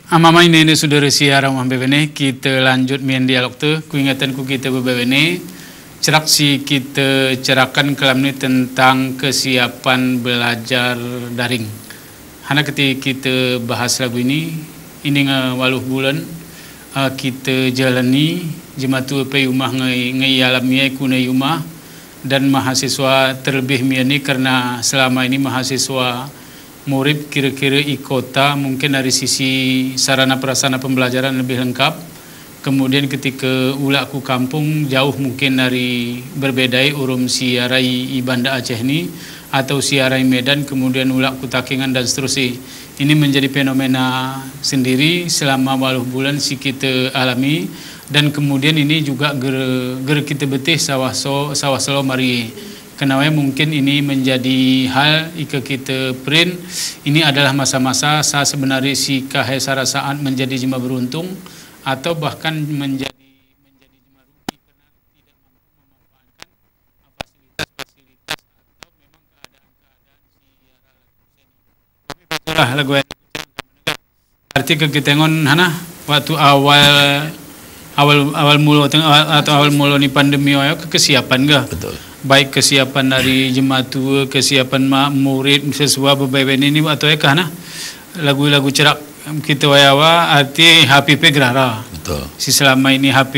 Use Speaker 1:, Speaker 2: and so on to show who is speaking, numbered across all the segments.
Speaker 1: Amamai nene saudara siaram ambebene kita lanjut main dialog tu kuingatan ku kita berbene cerak si kita cerakan kelam ni tentang kesiapan belajar daring. Hana ketika kita bahas lagu ini ngawaluh bulan kita jalani jematu pe rumah ngai alam miai kunai rumah dan mahasiswa terlebih miani karena selama ini mahasiswa murid kira-kira ikota mungkin dari sisi sarana prasarana pembelajaran lebih lengkap. Kemudian ketika ulak ku kampung jauh mungkin dari berbedai urum siarai Banda Aceh ni atau siarai Medan, kemudian ulak ku Takengan dan seterusnya. Ini menjadi fenomena sendiri selama waluh bulan si kita alami, dan kemudian ini juga ger kita betih sawah selo mari. Kenapa mungkin ini menjadi hal jika kita print ini adalah masa-masa saat sebenarnya si kahesara saat menjadi jema beruntung atau bahkan menjadi jema rugi karena tidak mampu memanfaatkan fasilitas-fasilitas atau memang keadaan si itulah lagu arti ke kita ngon hana waktu awal mula ni pandemi kesiapan ga betul. Baik kesiapan dari jemaat tua, kesiapan murid sesuai beberapa ini atau kahana lagu-lagu cerak kita wayawa arti HPP gerara. Betul. Si selama ini HP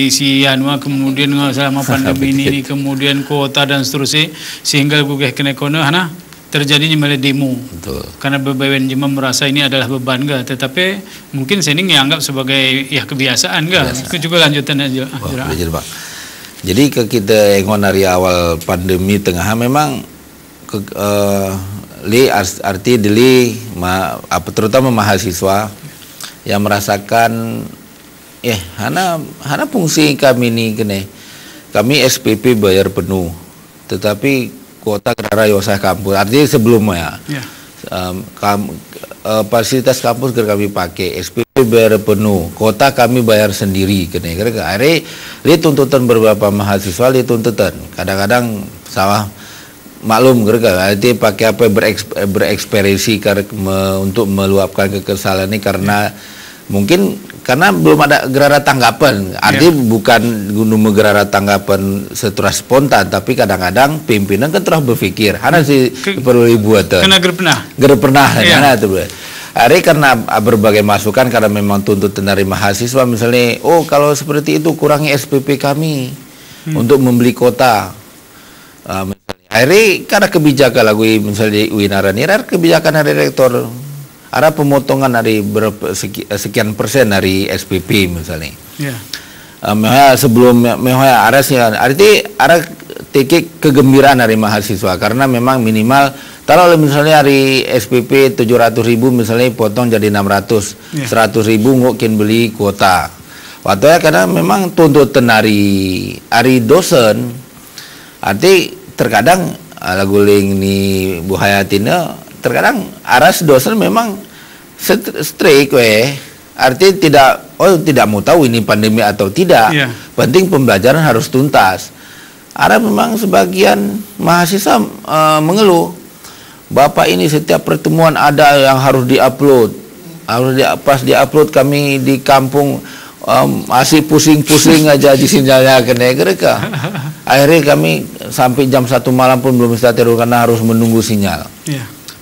Speaker 1: si Anwa kemudian selama pandemi ini kemudian kuota dan seterusnya sehingga gugeh kena kono hana terjadinya malah demo. Betul. Karena beberapa jemaat merasa ini adalah beban ga, tetapi mungkin saya ini dianggap sebagai ya kebiasaan ga. Itu juga lanjutan aja.
Speaker 2: Jadi kita engon dari awal pandemi tengah memang arti dili terutama mahasiswa yang merasakan hana fungsi kami ni kami SPP bayar penuh tetapi kuota kerara yosah kampus artinya sebelumnya fasilitas kampus kami pakai SPP bayar penuh, kota kami bayar sendiri kene. Akhirnya tuntutan beberapa mahasiswa tuntutan. Kadang-kadang sawah maklum arti pakai apa berekspresi untuk meluapkan kekesalan ini karena mungkin karena belum ada gerara tanggapan. Artinya bukan gunung gerara tanggapan setelah spontan, tapi kadang-kadang pimpinan kan terus berpikir, hana sih perlu dibuat.
Speaker 1: Kena
Speaker 2: ger pernah, hana tuh. Hari karena berbagai masukan karena memang tuntutan dari mahasiswa misalnya, oh kalau seperti itu kurangi SPP kami untuk membeli kota. Misalnya, hari karena kebijakan lagu misalnya Winarani, kebijakan dari rektor, ada pemotongan dari sekian persen dari SPP misalnya. Sebelum arasnya, arti ada titik kegembiraan dari mahasiswa karena memang minimal kalau misalnya hari SPP 700.000 misalnya potong jadi 600, 100.000 mungkin beli kuota. Waktu karena memang tuntutan dari dosen, arti terkadang lagu ling ni Bu Hayatina, terkadang aras dosen memang strict arti tidak mau tahu ini pandemi atau tidak. Penting pembelajaran harus tuntas. Ada memang sebagian mahasiswa mengeluh. Bapak ini setiap pertemuan ada yang harus diupload. Pas diupload kami di kampung masih pusing-pusing aja di sinyalnya kena mereka. Akhirnya kami sampai jam 1 malam pun belum bisa tidur karena harus menunggu sinyal.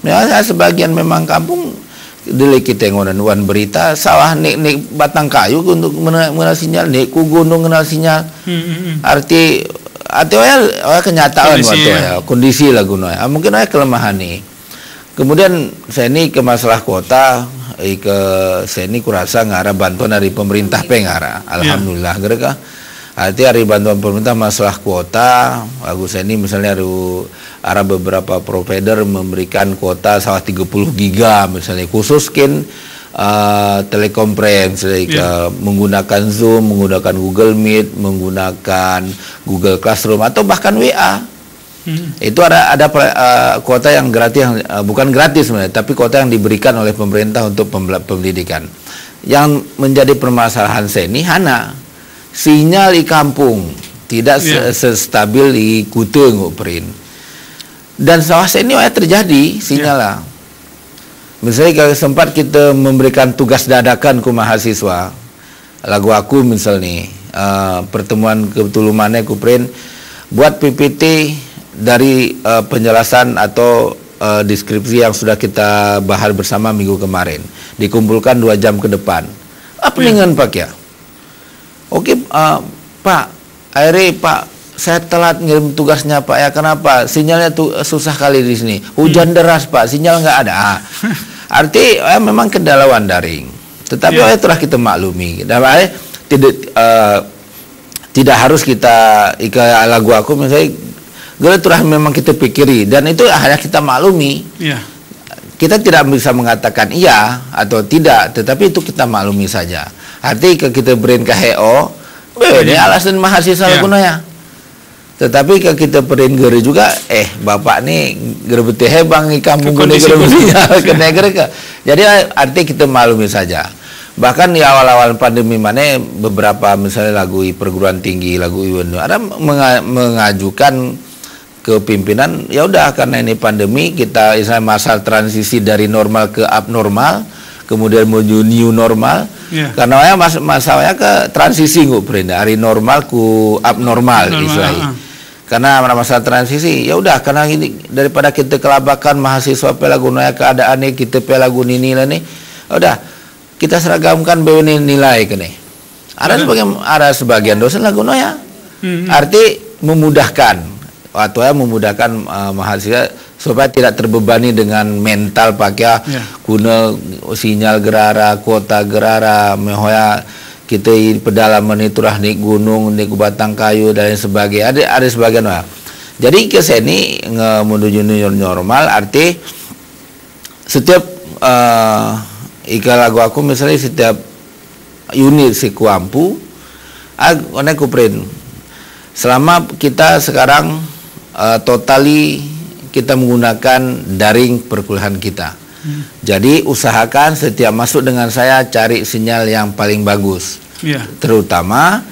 Speaker 2: Nah, sebagian memang kampung dili kita ngonan berita sawah nek batang kayu untuk mengenal sinyal, nek ku gunung mengenal sinyal. Arti kenyataan kondisi lagu mungkin kelemahan nih. Kemudian saya ini ke masalah kota, saya ini kurasa ngara bantuan dari pemerintah pengara, alhamdulillah mereka. Arti hari bantuan pemerintah masalah kuota, lagu saya ini misalnya ada beberapa provider memberikan kuota sawah 30 giga misalnya khusus telekonferensi menggunakan Zoom, menggunakan Google Meet, menggunakan Google Classroom atau bahkan WA. Itu ada kuota yang gratis, bukan gratis sebenarnya, tapi kuota yang diberikan oleh pemerintah untuk pendidikan. Yang menjadi permasalahan saya ini hana sinyal di kampung tidak stabil di Kute nguprin. Dan sawah saya ini terjadi sinyal lah. misalnya kalau sempat kita memberikan tugas dadakan ke mahasiswa, lagu aku misalnya, pertemuan ketulumannya ku print, buat PPT dari penjelasan atau deskripsi yang sudah kita bahas bersama minggu kemarin, dikumpulkan 2 jam ke depan. Apa dengan Pak ya? Oke, Pak, akhirnya Pak, saya telat ngirim tugasnya Pak ya. Kenapa? Sinyalnya tuh susah kali di sini. Hujan deras Pak, sinyal nggak ada. Arti memang kendalauan daring. Tetapi telah kita maklumi. Dan tidak harus kita lagu aku misalnya, telah memang kita pikiri dan itu hanya kita maklumi. Kita tidak bisa mengatakan iya atau tidak, tetapi itu kita maklumi saja. Arti kita beriin ke HO, ini alasan mahasiswa lagunanya. Tetapi kalau kita perin gere juga, bapak nih gerbeti hebang di kampung gede gerbetinya ke negeri ke. Jadi arti kita maklumi saja. Bahkan di awal-awal pandemi mana beberapa misalnya lagu perguruan tinggi, lagu Iwano ada mengajukan ke pimpinan, ya udah karena ini pandemi kita masa transisi dari normal ke abnormal, kemudian menuju new normal. Karena masalahnya ke transisi nggak perindah dari normal ku abnormal istilahnya. Karena masalah transisi, ya udah karena ini daripada kita kelabakan mahasiswa pelagunanya keadaannya kita pelagun ini lah nih, udah kita seragamkan BW nilai ke nih. Ada sebagian dosen lagunanya, arti memudahkan atau memudahkan mahasiswa supaya tidak terbebani dengan mental pakai guna sinyal gerara, kuota gerara, mehoya kita pedalaman itu nih gunung, nih batang kayu dan sebagainya. Ada sebagian lah. Jadi ke sini menuju new normal, arti setiap lagu aku misalnya setiap unit si kuampu, aku print. Selama kita sekarang totali kita menggunakan daring perkuliahan kita. Jadi usahakan setiap masuk dengan saya cari sinyal yang paling bagus. Terutama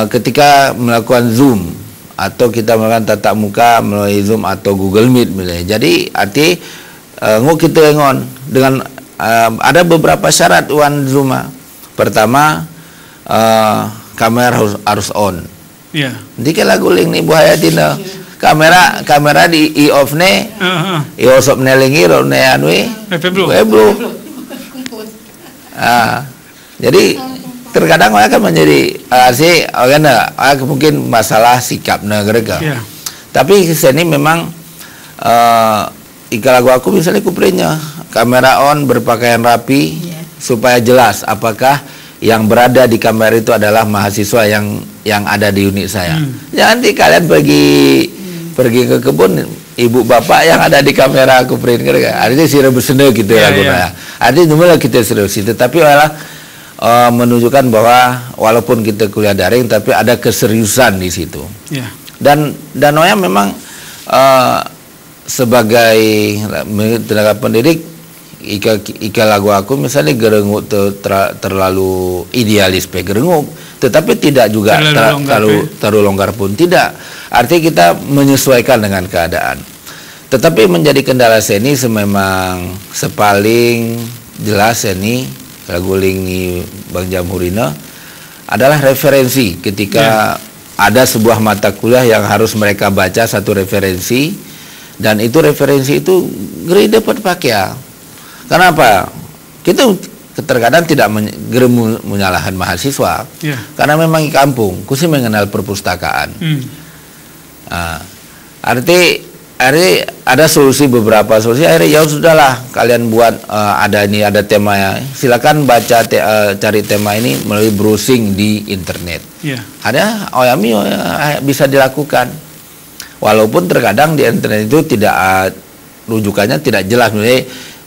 Speaker 2: ketika melakukan Zoom atau kita melakukan tatap muka melalui Zoom atau Google Meet misalnya. Jadi arti kita ngon dengan ada beberapa syarat wan Zoom. Pertama kamera harus on. Nanti kalau lagu link nih buaya tina. Kamera di off ne, off nelingi ne anui, blue. Jadi terkadang akan menjadi mungkin masalah sikap mereka. Tapi sini memang lagu aku misalnya kuprinya kamera on berpakaian rapi supaya jelas apakah yang berada di kamera itu adalah mahasiswa yang ada di unit saya. Jangan kalian pergi ke kebun, ibu bapak yang ada di kamera aku print kerja. Artinya sih bersenda gitu Artinya cuma kita serius itu, tapi malah menunjukkan bahwa walaupun kita kuliah daring, tapi ada keseriusan di situ. Dan Noya memang sebagai tenaga pendidik, ika lagu aku misalnya gerenguk terlalu idealis gerenguk, tetapi tidak juga terlalu longgar pun tidak. Artinya kita menyesuaikan dengan keadaan. Tetapi menjadi kendala seni memang sepaling jelas seni lagu lingi Bang Jamhurina adalah referensi ketika ada sebuah mata kuliah yang harus mereka baca satu referensi, dan itu referensi itu geri dapat pakai. Kenapa? Kita terkadang tidak menyalahkan mahasiswa karena memang di kampung khusus mengenal perpustakaan. Arti ada beberapa solusi. Akhirnya ya sudahlah kalian buat ada tema ya. Silakan baca cari tema ini melalui browsing di internet. Ada bisa dilakukan. Walaupun terkadang di internet itu tidak rujukannya tidak jelas,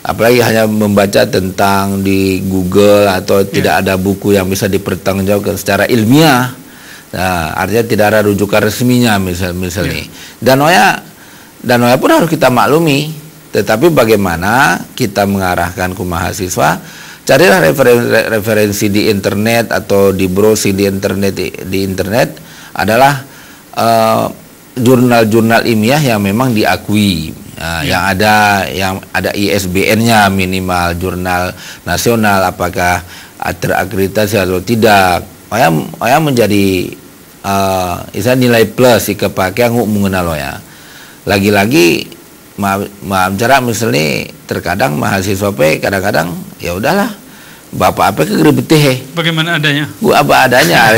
Speaker 2: apalagi hanya membaca tentang di Google atau tidak ada buku yang bisa dipertanggungjawabkan secara ilmiah. Nah, artinya tidak ada rujukan resminya misalnya. Dan Noya pun harus kita maklumi. Tetapi bagaimana kita mengarahkan ke mahasiswa, carilah referensi di internet atau di browsing di internet adalah jurnal-jurnal ilmiah yang memang diakui. yang ada ISBN-nya minimal, jurnal nasional apakah terakreditasi atau tidak. Yang menjadi nilai plus kepake nguk mengenal ya. Lagi-lagi maaf jarak misalnya terkadang mahasiswa kadang-kadang ya udahlah bapak apa kegerebeteh
Speaker 1: bagaimana adanya
Speaker 2: apa adanya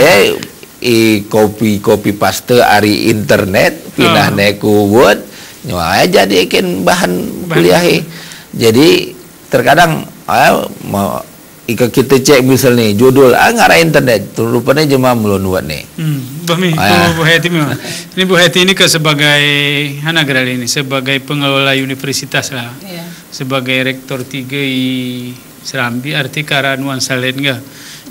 Speaker 2: copy paste ari internet pindah neku Word nyawa jadi ikan bahan kuliah jadi terkadang ika kita cek misalnya judul ngarah internet rupanya cuma melon buat nih.
Speaker 1: Bu Heti ini Bu Heti ini sebagai Hanagra ini sebagai pengelola universitas lah, sebagai rektor 3 i Serambi arti karena nuansa lain enggak.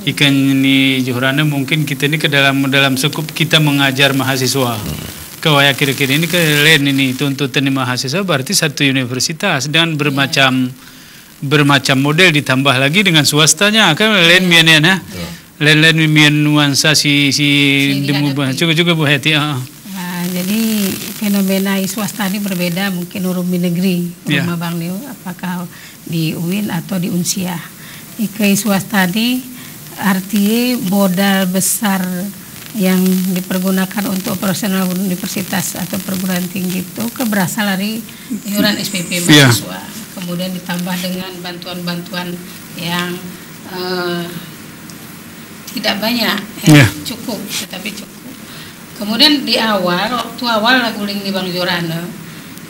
Speaker 1: Ikan ini Johrana mungkin kita ini ke dalam sekup kita mengajar mahasiswa. Kawaya kira-kira ini ke lain ini tuntutan mahasiswa berarti satu universitas dengan bermacam model ditambah lagi dengan swastanya kan lain miannya lain mian nuansa si demu juga Bu Heti
Speaker 3: jadi fenomena swasta ini berbeda mungkin urut di negeri rumah Bang Neo apakah di UIN atau di Unsia ke swasta ini artinya modal besar yang dipergunakan untuk operasional universitas atau perguruan tinggi itu berasal dari iuran SPP mahasiswa. Kemudian ditambah dengan bantuan-bantuan yang tidak banyak, cukup, tetapi cukup. Kemudian di waktu awal guling di Bang Jorana,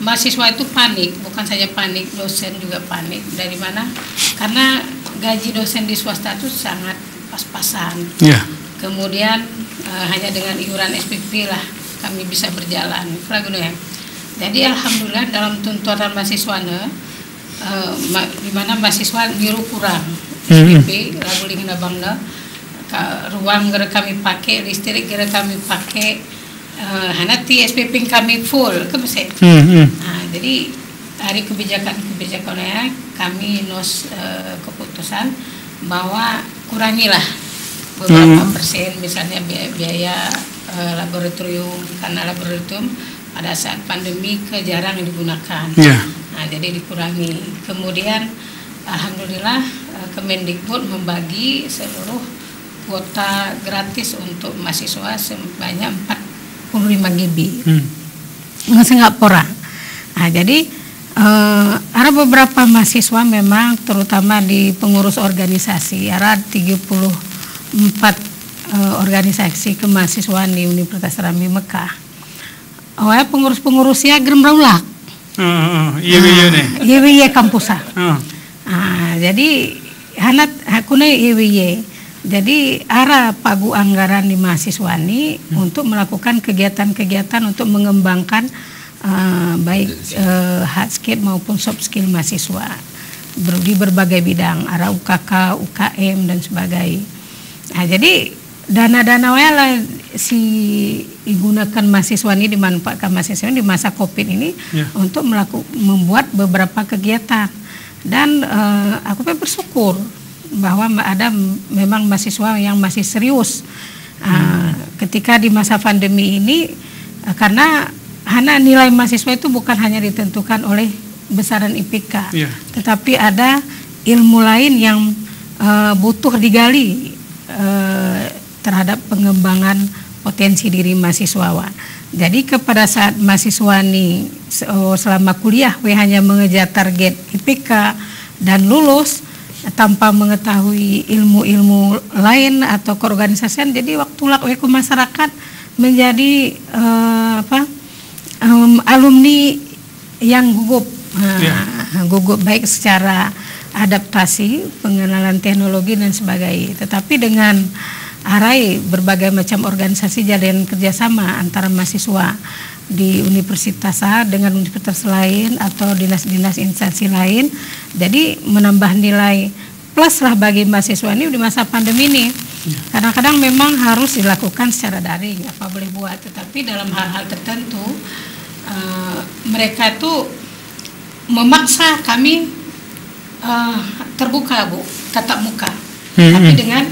Speaker 3: mahasiswa itu panik, bukan saja panik, dosen juga panik. Dari mana? Karena gaji dosen di swasta itu sangat pas-pasan. Kemudian hanya dengan iuran SPP lah kami bisa berjalan. Jadi alhamdulillah dalam tuntutan mahasiswanya di mana mahasiswa biru kurang SPP lagu lingna bangda ruang gara kami pakai listrik gara kami pakai hanati SPP kami full ke mesin. Jadi dari kebijakannya kami keputusan bahwa kurangilah beberapa persen misalnya biaya laboratorium karena laboratorium pada saat pandemi jarang digunakan. Jadi dikurangi. Kemudian alhamdulillah Kemendikbud membagi seluruh kuota gratis untuk mahasiswa sebanyak 45 GB. Singapura. Jadi ada beberapa mahasiswa memang terutama di pengurus organisasi ada 34 organisasi kemahasiswaan di Universitas Serambi Mekah. Pengurus-pengurusnya gerem raulak. Iya kampusa. Jadi hanat hakuna iya. Jadi arah pagu anggaran di mahasiswa ini untuk melakukan kegiatan-kegiatan untuk mengembangkan baik hard skill maupun soft skill mahasiswa di berbagai bidang, arah UKK, UKM dan sebagainya. Jadi dana-dana lah digunakan mahasiswa ini dimanfaatkan mahasiswa ini di masa COVID ini untuk membuat beberapa kegiatan dan aku bersyukur bahwa ada memang mahasiswa yang masih serius ketika di masa pandemi ini karena nilai mahasiswa itu bukan hanya ditentukan oleh besaran IPK tetapi ada ilmu lain yang butuh digali terhadap pengembangan potensi diri mahasiswa. Jadi kepada saat mahasiswa ini selama kuliah hanya mengejar target IPK dan lulus tanpa mengetahui ilmu-ilmu lain atau keorganisasian, jadi waktu ke masyarakat menjadi alumni yang gugup baik secara adaptasi, pengenalan teknologi dan sebagainya. Tetapi dengan berbagai macam organisasi jadian kerjasama antara mahasiswa di universitas dengan universitas lain atau dinas-dinas instansi lain, jadi menambah nilai plus lah bagi mahasiswa ini di masa pandemi ini. Kadang-kadang memang harus dilakukan secara daring, apa boleh buat, tetapi dalam hal-hal tertentu mereka tuh memaksa kami terbuka tatap muka, tapi dengan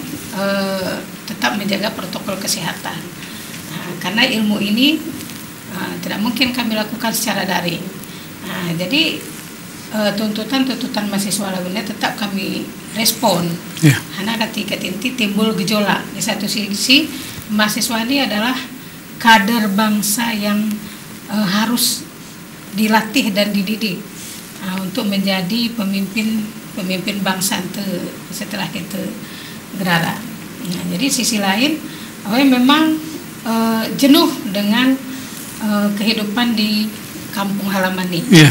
Speaker 3: tetap menjaga protokol kesehatan. Karena ilmu ini tidak mungkin kami lakukan secara daring. Jadi tuntutan mahasiswa lagunya tetap kami respon. Karena ketika timbul gejolak di satu sisi, mahasiswa ini adalah kader bangsa yang harus dilatih dan dididik untuk menjadi pemimpin bangsa setelah kita gerara. Jadi sisi lain, memang jenuh dengan kehidupan di kampung halaman ini.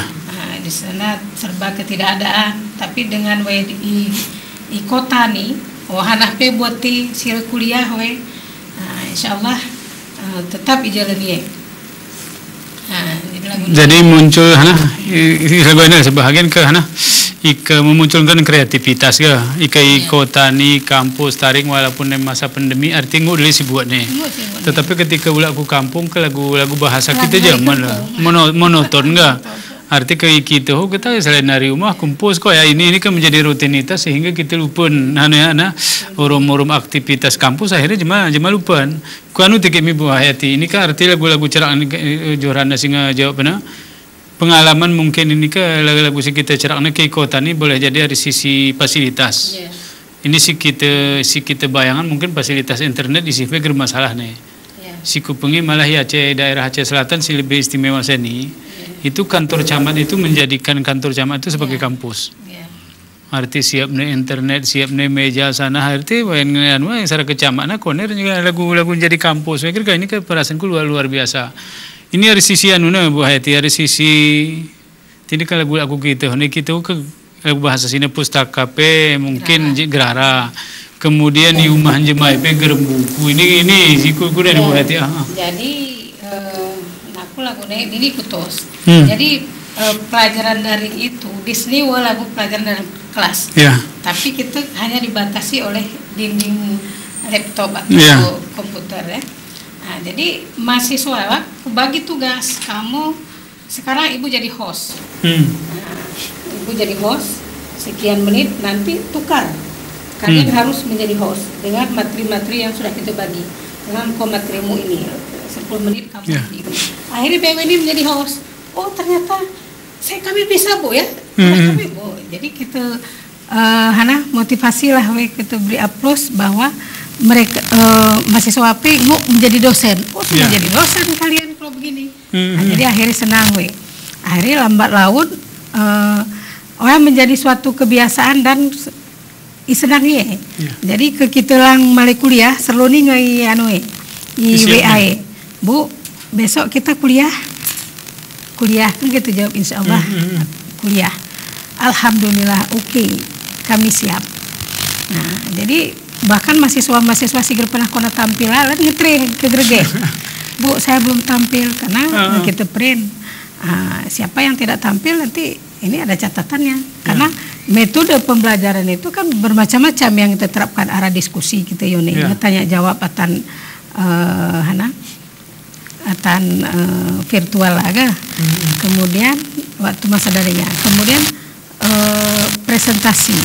Speaker 3: Di sana serba ketidakadaan, tapi dengan di kota nih, hanah pe buat sila kuliah insyaallah tetap ijalani.
Speaker 1: Jadi muncul lagu sebahagian ke memunculkan kreativitas ke kota ni kampus tarik walaupun di masa pandemi artinya udah sih buat nih. Tetapi ketika aku kampung ke lagu bahasa kita zaman lah monoton enggak. Arti kita selain dari rumah kumpul kok ya ini kan menjadi rutinitas sehingga kita lupa urum aktivitas kampus akhirnya cuma lupa. Kuanu tiket mi buah hati ini kan arti lagu-lagu cerak Johana singa jawab pengalaman mungkin ini ke lagu kita ceraknya ke kota ini boleh jadi dari sisi fasilitas. Ini si kita bayangan mungkin fasilitas internet di sini bermasalah nih. Si Kupengi malah ya daerah Aceh Selatan si lebih istimewa seni. Itu kantor camat itu menjadikan kantor camat itu sebagai kampus. Arti siap nih internet, siap nih meja sana, arti yang secara kecamatan koner juga lagu-lagu jadi kampus. Saya kira ini perasaanku luar biasa. Ini dari sisi Bu Hayati, dari sisi ini kan lagu-lagu kita, ini kita ke lagu bahasa sini pustaka pe mungkin gerara. Kemudian di rumah jemaah pe gerem buku. Ini siku dari Bu Hayati.
Speaker 3: Jadi aku lagu ini putus. Jadi pelajaran daring itu di sini lagu pelajaran daring kelas. Tapi kita hanya dibatasi oleh dinding laptop atau komputer ya. Jadi mahasiswa aku bagi tugas, kamu sekarang ibu jadi host. Ibu jadi host sekian menit, nanti tukar. Kalian harus menjadi host dengan materi-materi yang sudah kita bagi. Dengan materimu ini 10 menit kamu jadi. Akhirnya BW ini menjadi host. Oh ternyata kami bisa Bu ya. Kami Bu. Jadi kita motivasi lah kita beri aplaus bahwa mereka mahasiswa AP menjadi dosen. Menjadi dosen kalian kalau begini. Jadi akhirnya senang akhirnya lambat laun menjadi suatu kebiasaan dan senang jadi ke kita lang mulai kuliah serloni ngai WA Bu besok kita kuliah kan gitu jawab insyaallah kuliah alhamdulillah oke, kami siap. Nah jadi bahkan mahasiswa sigar pernah kona tampil lalu ngetre ke gerege Bu saya belum tampil karena kita print siapa yang tidak tampil nanti ini ada catatannya karena metode pembelajaran itu kan bermacam-macam yang kita terapkan arah diskusi kita tanya jawab atan virtual agak kemudian waktu masa darinya kemudian presentasi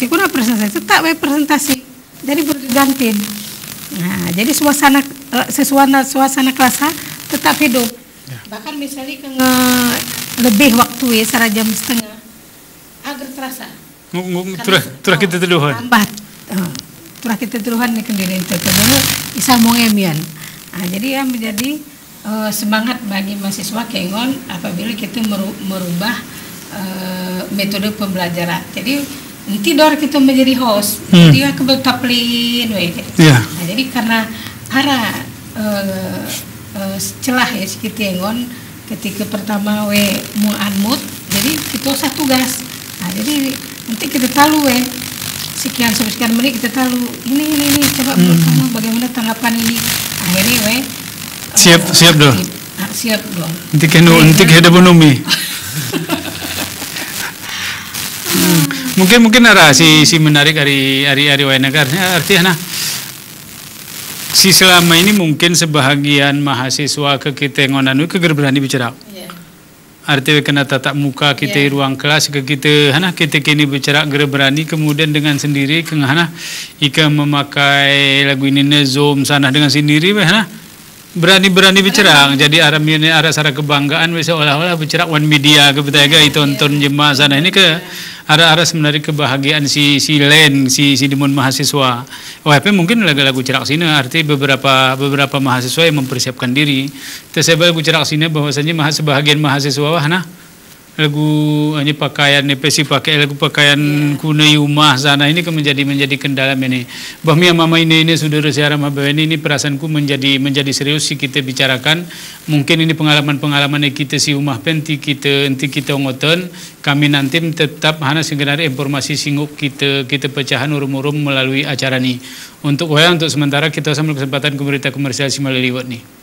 Speaker 3: kuna presentasi tetap presentasi jadi berganti. Nah jadi suasana kelas tetap hidup bahkan misalnya lebih waktu ya jam setengah agar terasa turah kita teluhan lambat turah kita teluhan nih kendiri itu kemudian bisa mengemian. Nah, jadi menjadi semangat bagi mahasiswa kengon apabila kita merubah metode pembelajaran. Jadi tidur kita menjadi host, jadi aku bertaplin, nah, jadi karena arah celah ya kita kengon ketika pertama mau unmute, jadi kita satu tugas. Nah, jadi nanti kita tahu sekian menit kita tahu ini coba menurut kamu bagaimana tanggapan ini akhirnya
Speaker 1: siap dong
Speaker 3: siap dong
Speaker 1: nanti ada bonumi mungkin ada si menarik hari wainagarnya artinya si selama ini mungkin sebahagian mahasiswa ke kita ngonanu keger berani bicara. Artinya kena tatap muka kita ruang kelas ke kita kita kini bicara gerak berani kemudian dengan sendiri ika memakai lagu ini Zoom sana dengan sendiri berani bicara. Jadi arah ini arah sara kebanggaan seolah-olah bicara one media kebetaga tonton jemaah sana ini ke arah sebenarnya kebahagiaan si Len si dimun mahasiswa. OHP mungkin lagu cerak sini arti beberapa mahasiswa yang mempersiapkan diri. Tersebut lagu cerak sini bahwasanya sebahagian mahasiswa lagu hanya pakaian nepesi pakai lagu pakaian kunai rumah sana ini menjadi kendala ini. Bahmi mama ini saudara saya ini perasaanku menjadi serius sih kita bicarakan. Mungkin ini pengalaman kita si rumah nanti kita ngoton. Kami nanti tetap hanya sekedar informasi singgup kita pecahan urum melalui acara ini. Untuk sementara kita sama kesempatan berita komersial si melalui nih.